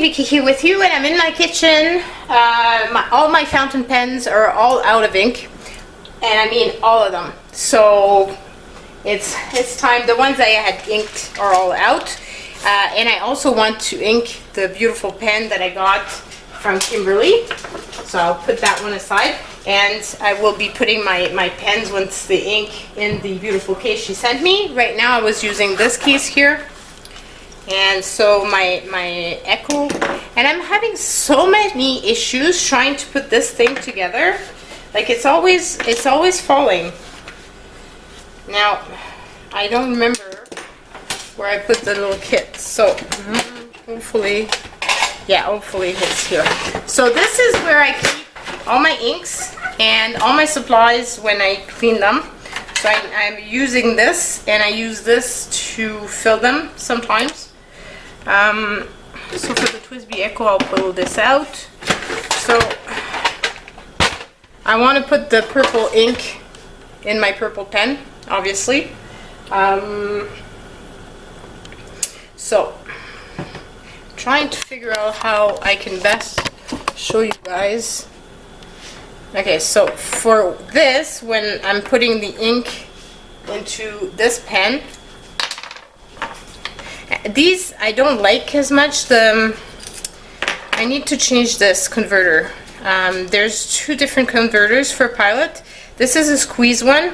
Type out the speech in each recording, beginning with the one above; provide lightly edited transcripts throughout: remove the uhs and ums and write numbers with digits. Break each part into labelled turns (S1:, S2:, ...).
S1: Vicky here with you, and I'm in my kitchen. All my fountain pens are all out of ink, and I mean all of them. So it's time. The ones I had inked are all out, and I also want to ink the beautiful pen that I got from Kimberly. So I'll put that one aside, and I will be putting my pens once the ink in the beautiful case she sent me. Right now I was using this case here. And so my Echo, and I'm having so many issues trying to put this thing together. Like it's always falling. Now I don't remember where I put the little kit. So hopefully it's here. So this is where I keep all my inks and all my supplies when I clean them. So I'm using this, and I use this to fill them sometimes. So for the Twisbi Echo, I'll pull this out. So I want to put the purple ink in my purple pen, obviously. So trying to figure out how I can best show you guys. Okay, so for this, when I'm putting the ink into this pen, these I don't like as much. I need to change this converter. There's two different converters for Pilot. This is a squeeze one.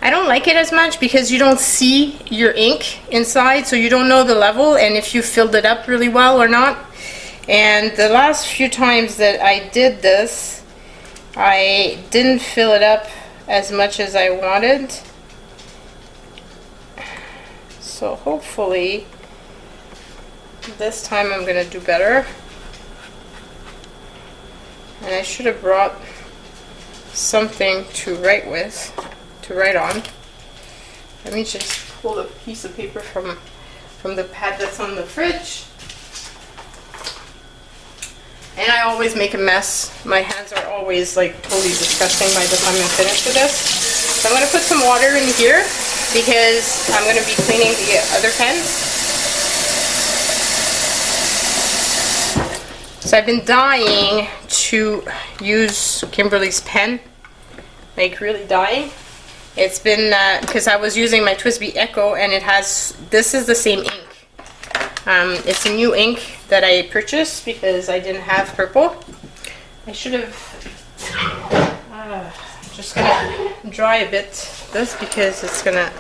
S1: I don't like it as much because you don't see your ink inside, so you don't know the level and if you filled it up really well or not. And the last few times that I did this, I didn't fill it up as much as I wanted. So hopefully this time I'm gonna do better. And I should have brought something to write on. Let me just pull a piece of paper from the pad that's on the fridge. And I always make a mess. My hands are always like totally disgusting by the time I'm finished with this. So I'm gonna put some water in here because I'm gonna be cleaning the other pens. So I've been dying to use Kimberly's pen, like really dying. It's been, because I was using my Twisbi Echo and it has, this is the same ink. It's a new ink that I purchased because I didn't have purple. I should have, just gonna dry a bit this because it's gonna,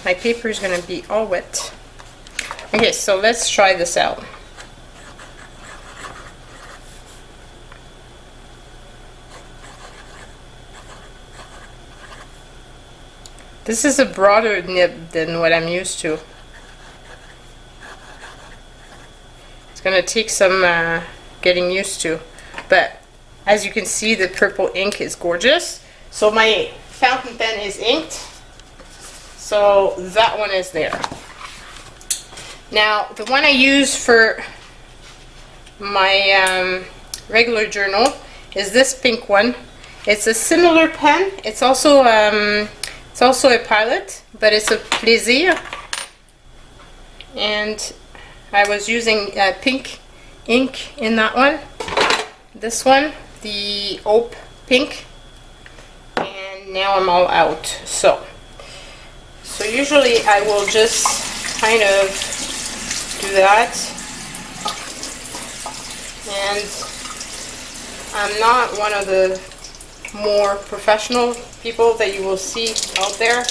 S1: my paper is gonna be all wet. Okay, so let's try this out. This is a broader nib than what I'm used to. It's gonna take some getting used to, but as you can see, the purple ink is gorgeous. So my fountain pen is inked, so that one is there. Now the one I use for my regular journal is this pink one. It's a similar pen. It's also a Pilot, but it's a Plaisir, and I was using pink ink in that one. This one, the Aupe pink, and now I'm all out. So usually I will just kind of do that, and I'm not one of the more professional people that you will see out there.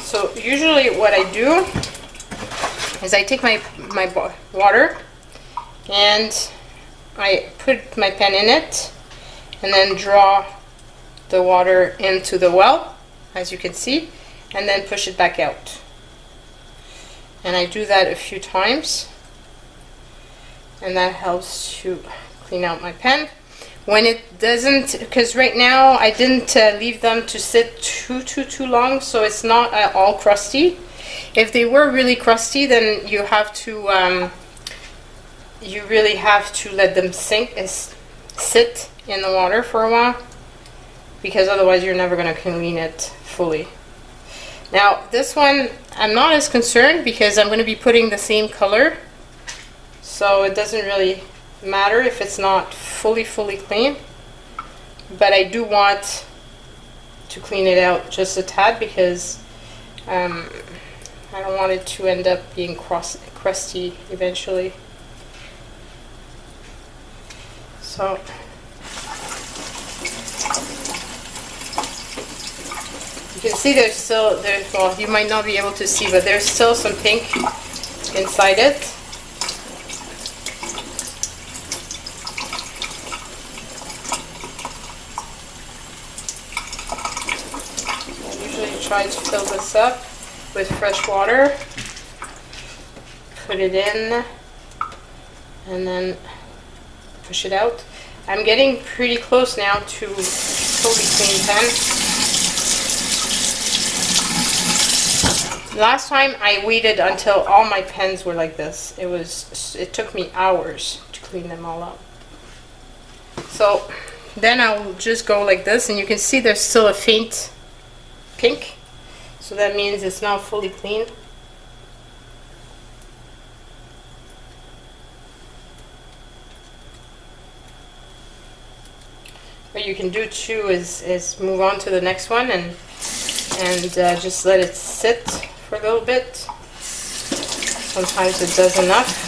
S1: So usually what I do is I take my water and I put my pen in it and then draw the water into the well, as you can see, and then push it back out. And I do that a few times, and that helps to clean out my pen. When it doesn't, because right now I didn't leave them to sit too long, so it's not all crusty. If they were really crusty, then you have to you really have to let them sit in the water for a while, because otherwise you're never going to clean it fully. Now this one I'm not as concerned because I'm going to be putting the same color, so it doesn't really matter if it's not fully clean, but I do want to clean it out just a tad because I don't want it to end up being crusty eventually. So you can see well, you might not be able to see, but there's still some pink inside it. I usually try to fill this up with fresh water, put it in, and then push it out. I'm getting pretty close now to totally clean pen. Last time I waited until all my pens were like this. It took me hours to clean them all up. So then I'll just go like this, and you can see there's still a faint pink. So that means it's now fully clean. What you can do too is move on to the next one and just let it sit for a little bit. Sometimes it does enough.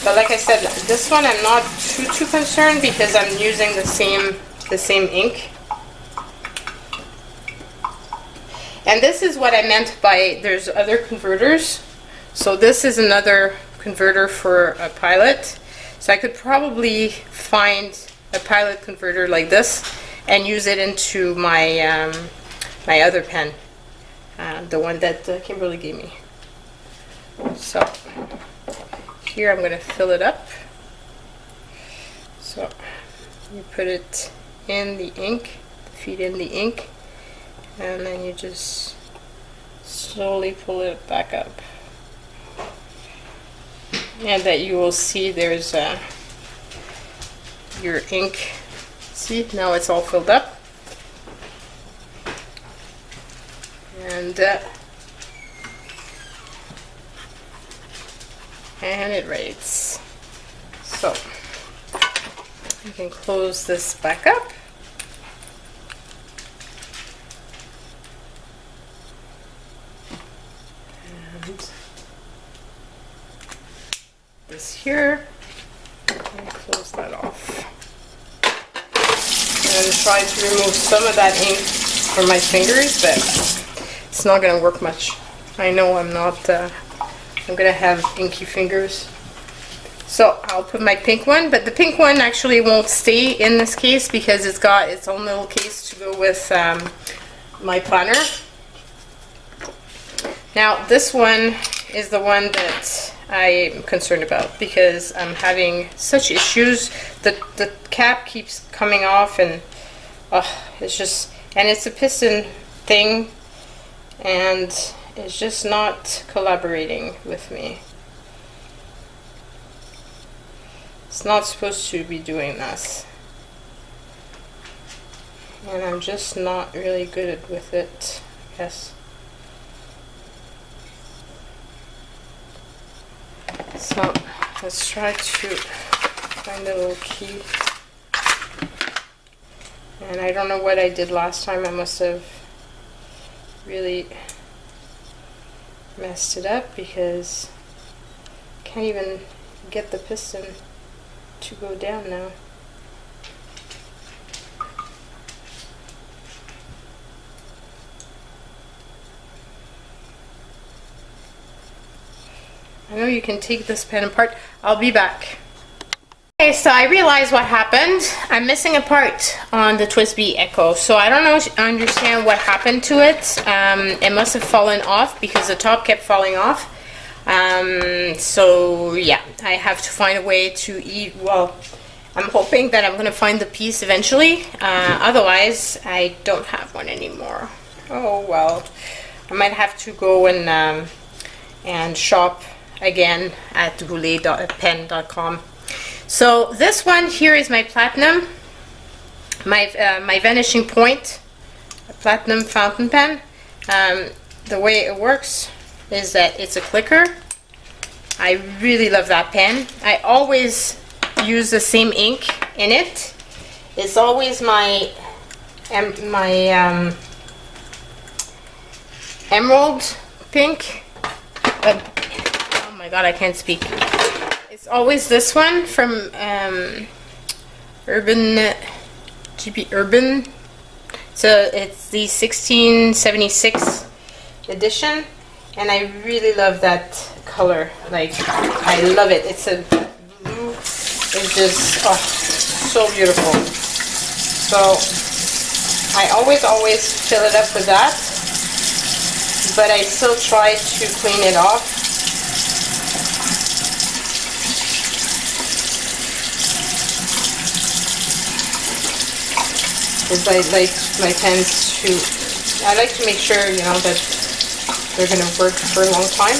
S1: But like I said, this one I'm not too concerned because I'm using the same ink. And this is what I meant by there's other converters. So this is another converter for a Pilot. So I could probably find a Pilot converter like this and use it into my my other pen, the one that Kimberly gave me. So here I'm going to fill it up. So you put it in the ink, feed in the ink, and then you just slowly pull it back up. And that you will see there's your ink. See, now it's all filled up. And it writes. So you can close this back up. And this here. And close that off. And try to remove some of that ink from my fingers, but it's not going to work much. I know I'm not, I'm going to have inky fingers. So I'll put my pink one, but the pink one actually won't stay in this case because it's got its own little case to go with my planner. Now this one is the one that I'm concerned about because I'm having such issues. The cap keeps coming off, and it's just, and it's a piston thing, and it's just not collaborating with me. It's not supposed to be doing this, and I'm just not really good with it, I guess. So let's try to find a little key. And I don't know what I did last time. I must have really messed it up because I can't even get the piston to go down now. I know you can take this pen apart. I'll be back. Okay, so I realized what happened. I'm missing a part on the Twisbi Echo. So I don't understand what happened to it. It must have fallen off because the top kept falling off. So yeah, I have to find a way to well, I'm hoping that I'm going to find the piece eventually. Otherwise, I don't have one anymore. Oh well. I might have to go and shop again at gouletpen.com. So this one here is my platinum, my vanishing point, a platinum fountain pen. The way it works is that it's a clicker. I really love that pen. I always use the same ink in it. It's always my emerald pink. Oh my god, I can't speak. It's always this one from GB Urban. So it's the 1676 edition, and I really love that color. Like, I love it. It's a blue. It's just so beautiful. So I always fill it up with that, but I still try to clean it off. Because I like my pens to, I like to make sure, you know, that they're going to work for a long time.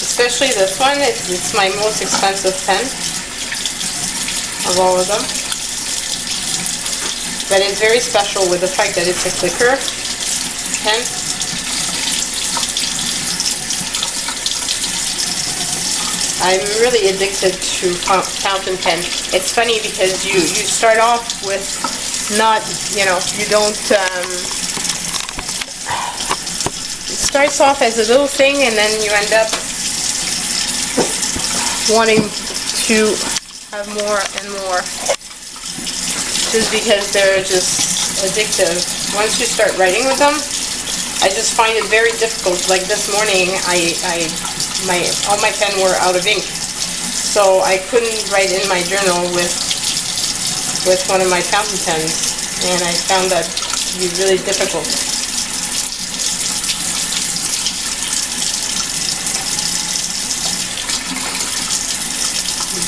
S1: Especially this one, it's my most expensive pen of all of them. But it's very special with the fact that it's a clicker pen. I'm really addicted to fountain pen. It's funny because you start off with not, you know, you don't, it starts off as a little thing and then you end up wanting to have more and more just because they're just addictive. Once you start writing with them, I just find it very difficult. Like this morning, all my pen were out of ink, so I couldn't write in my journal with one of my fountain pens, and I found that to be really difficult.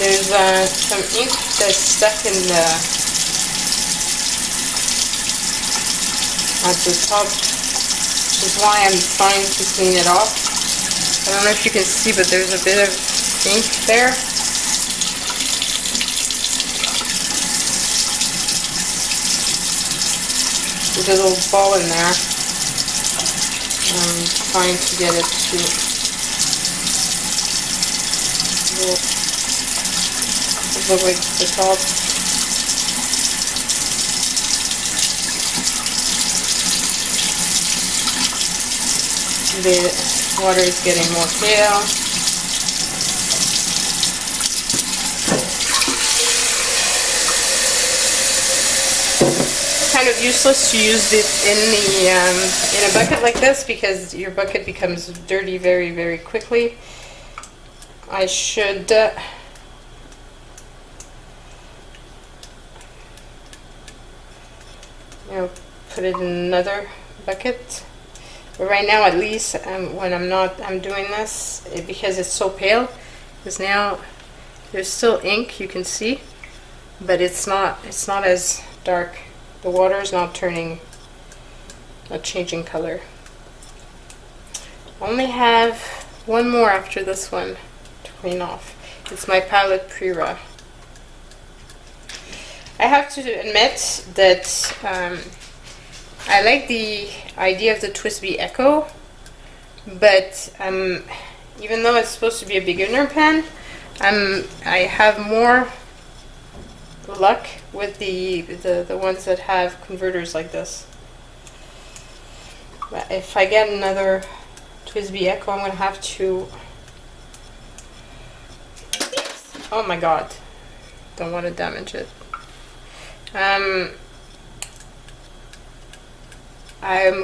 S1: There's some ink that's stuck in at the top, which is why I'm trying to clean it off. I don't know if you can see, but there's a bit of ink there. There's a little ball in there. I'm trying to get it to look like the top. The water is getting more pale. Kind of useless to use it in a bucket like this because your bucket becomes dirty very, very quickly. I should put it in another bucket. But right now, at least, when I'm doing this, because it's so pale, because now there's still ink, you can see, but it's not as dark. The water is not changing color. I only have one more after this one to clean off. It's my palette Prira. I have to admit that I like the idea of the Twisbi Echo, but even though it's supposed to be a beginner pen, I have more luck with the ones that have converters like this. But if I get another Twisbi Echo, I'm going to have to... Oh my god. Don't want to damage it. I'm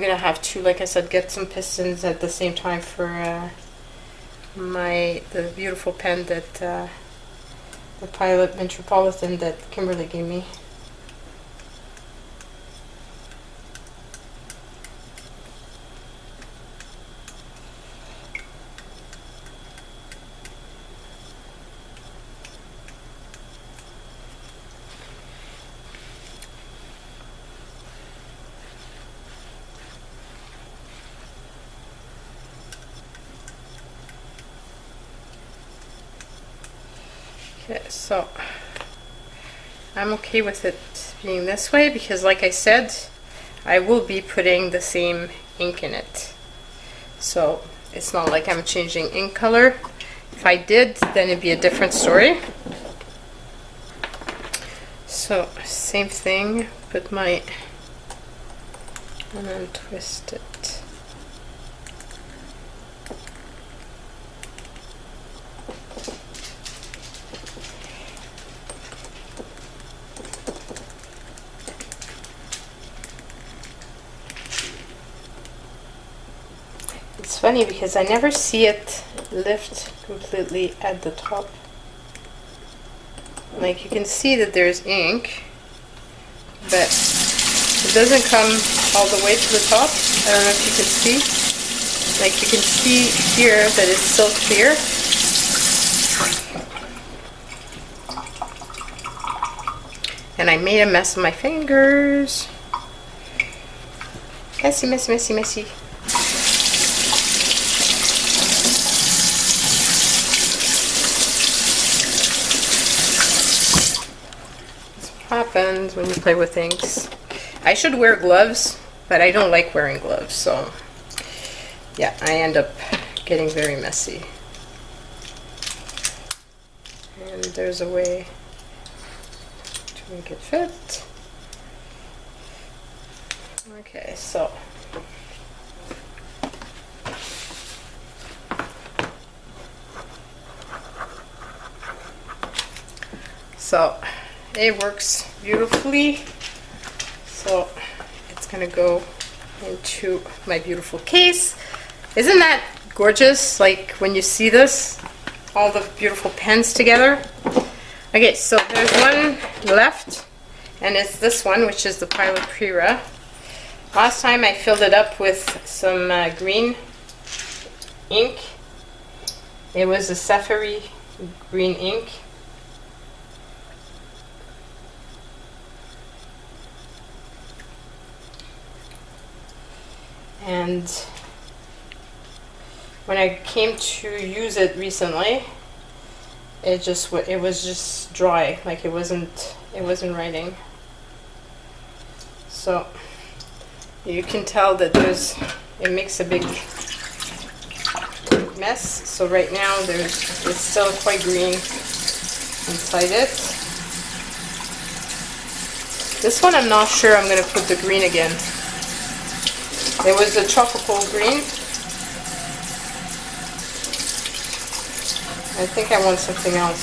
S1: gonna have to, like I said, get some pistons at the same time for the beautiful pen that the Pilot Metropolitan that Kimberly gave me. Okay, so I'm okay with it being this way because, like I said, I will be putting the same ink in it. So it's not like I'm changing ink color. If I did, then it'd be a different story. So same thing, put my, and then twist it. It's funny because I never see it lift completely at the top. Like, you can see that there's ink, but it doesn't come all the way to the top. I don't know if you can see. Like, you can see here that it's still clear. And I made a mess of my fingers. Messy, messy, messy, messy. Happens when you play with inks. I should wear gloves, but I don't like wearing gloves, so yeah, I end up getting very messy. And there's a way to make it fit. Okay, so it works beautifully. So it's gonna go into my beautiful case. Isn't that gorgeous? Like, when you see this, all the beautiful pens together. Okay, so there's one left, and it's this one, which is the Pilot Prera. Last time I filled it up with some green ink. It was a Safari green ink. And when I came to use it recently, it was just dry, like it wasn't writing. So you can tell that it makes a big mess. So right now it's still quite green inside it. This one I'm not sure I'm going to put the green again. It was a tropical green. I think I want something else.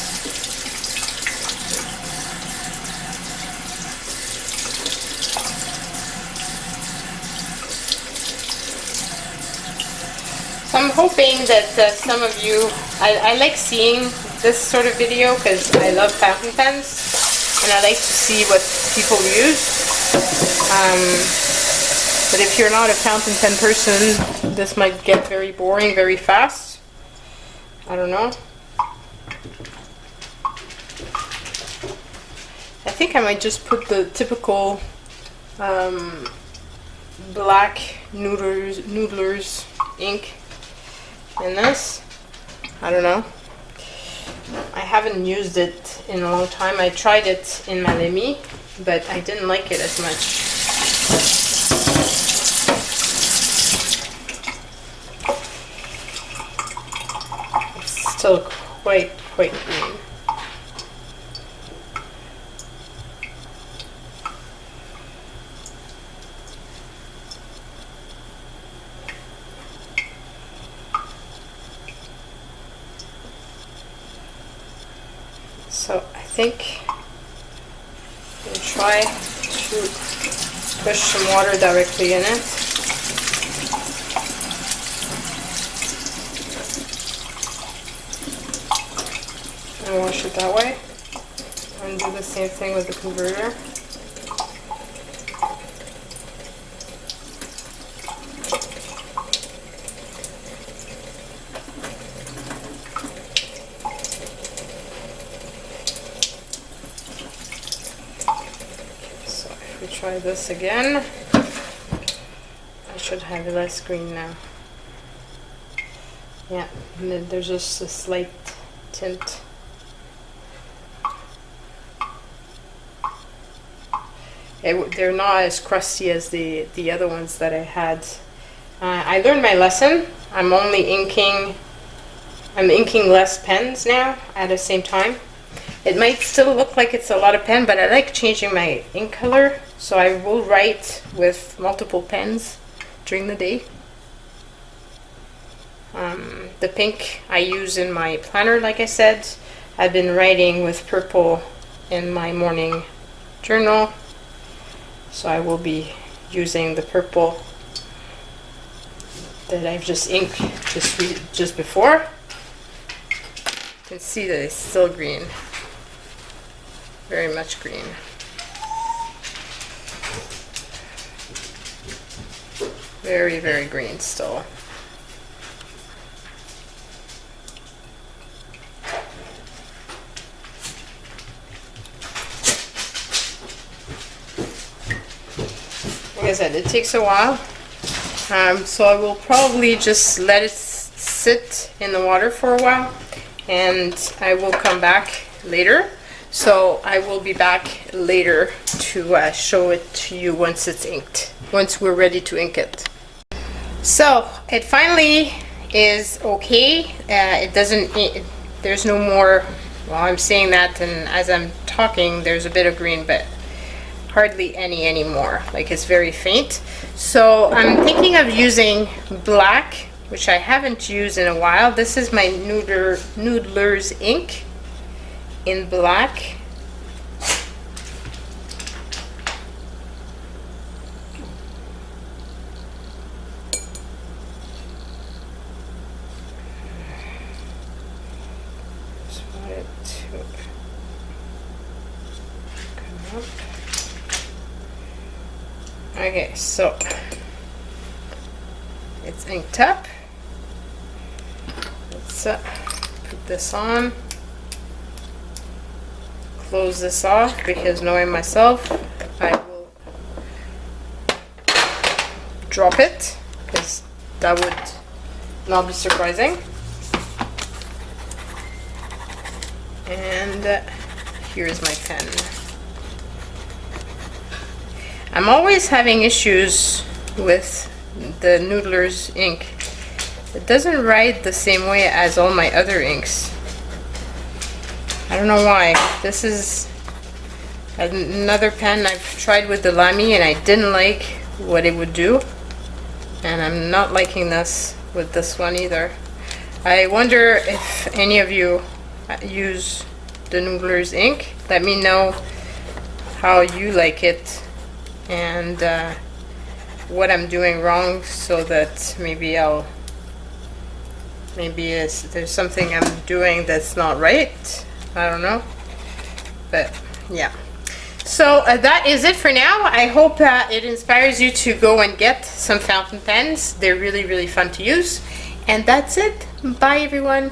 S1: So I'm hoping that some of you, I like seeing this sort of video because I love fountain pens and I like to see what people use. But if you're not a fountain pen person, this might get very boring very fast. I don't know. I think I might just put the typical black Noodlers ink in this. I don't know. I haven't used it in a long time. I tried it in Malemi, but I didn't like it as much. It's still quite green. So I think we'll try to push some water directly in it. And wash it that way. And do the same thing with the converter. Try this again. I should have less green now. Yeah, and then there's just a slight tint they're not as crusty as the other ones that I had. I learned my lesson. I'm inking less pens now at the same time. It might still look like it's a lot of pen, but I like changing my ink color, so I will write with multiple pens during the day. The pink I use in my planner, like I said. I've been writing with purple in my morning journal, so I will be using the purple that I've just inked just before. You can see that it's still green, very much green. Very, very green still. Like I said, it takes a while, so I will probably just let it sit in the water for a while, and I will come back later. So I will be back later to show it to you once it's inked, once we're ready to ink it. So it finally is okay. It doesn't, there's no more, well, I'm saying that, and as I'm talking there's a bit of green, but hardly any anymore. Like, it's very faint. So I'm thinking of using black, which I haven't used in a while. This is my Noodler's ink in black. Just want it to come up. Okay, so it's inked up. Let's put this on. Close this off, because knowing myself, I will drop it, because that would not be surprising. And here's my pen. I'm always having issues with the Noodler's ink. It doesn't write the same way as all my other inks. I don't know why. This is another pen I've tried with the Lamy, and I didn't like what it would do. And I'm not liking this with this one either. I wonder if any of you use the Noodler's ink. Let me know how you like it, and what I'm doing wrong, so that maybe there's something I'm doing that's not right. I don't know, but yeah. So that is it for now. I hope it inspires you to go and get some fountain pens. They're really, really fun to use. And that's it. Bye, everyone.